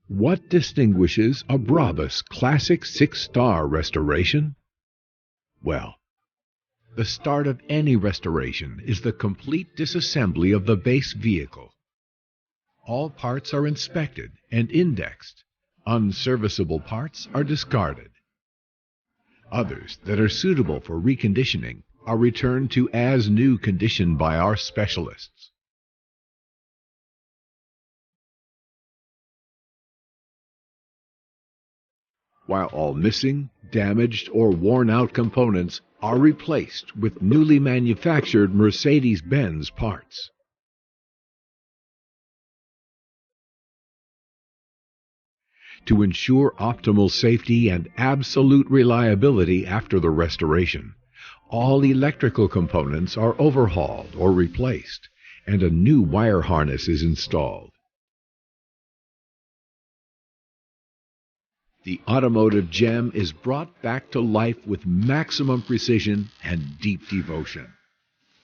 What distinguishes a Brabus Classic 6-star restoration? Well, the start of any restoration is the complete disassembly of the base vehicle. All parts are inspected and indexed. Unserviceable parts are discarded. Others that are suitable for reconditioning are returned to as-new condition by our specialists. While all missing, damaged, or worn-out components are replaced with newly manufactured Mercedes-Benz parts. To ensure optimal safety and absolute reliability after the restoration, all electrical components are overhauled or replaced, and a new wire harness is installed. The automotive gem is brought back to life with maximum precision and deep devotion.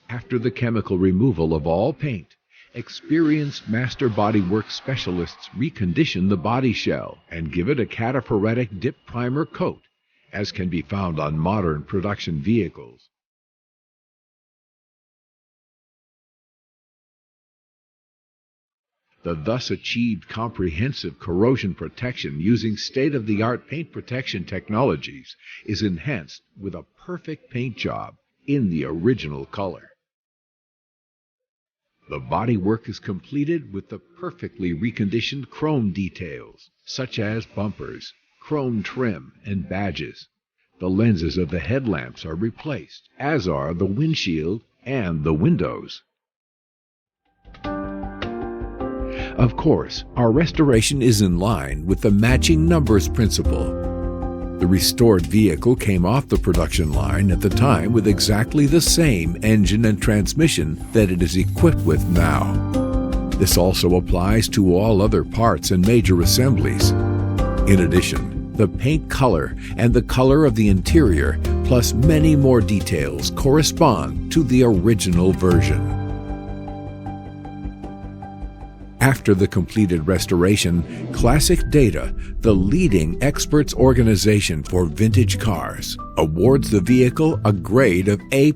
After the chemical removal of all paint, experienced master bodywork specialists recondition the body shell and give it a cataphoretic dip primer coat, as can be found on modern production vehicles. The thus achieved comprehensive corrosion protection using state-of-the-art paint protection technologies is enhanced with a perfect paint job in the original color. The bodywork is completed with the perfectly reconditioned chrome details, such as bumpers, chrome trim, and badges. The lenses of the headlamps are replaced, as are the windshield and the windows. Of course, our restoration is in line with the matching numbers principle. The restored vehicle came off the production line at the time with exactly the same engine and transmission that it is equipped with now. This also applies to all other parts and major assemblies. In addition, the paint color and the color of the interior, plus many more details, correspond to the original version. After the completed restoration, Classic Data, the leading experts organization for vintage cars, awards the vehicle a grade of A+.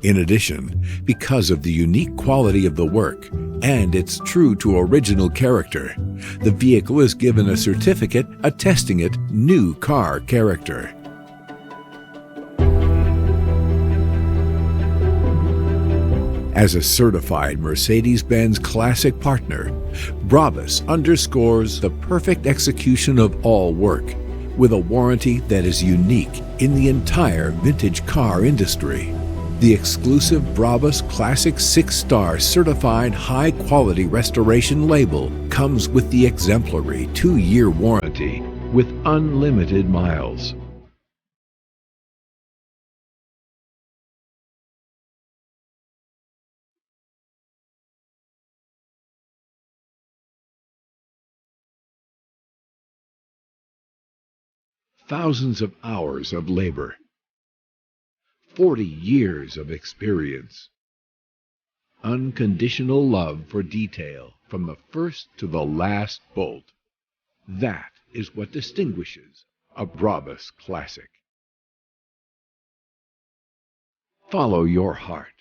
In addition, because of the unique quality of the work and its true to original character, the vehicle is given a certificate attesting it new car character. As a certified Mercedes-Benz Classic partner, Brabus underscores the perfect execution of all work, with a warranty that is unique in the entire vintage car industry. The exclusive Brabus Classic 6-star certified high-quality restoration label comes with the exemplary 2-year warranty with unlimited miles. Thousands of hours of labor, 40 years of experience, unconditional love for detail from the first to the last bolt. That is what distinguishes a Brabus Classic. Follow your heart.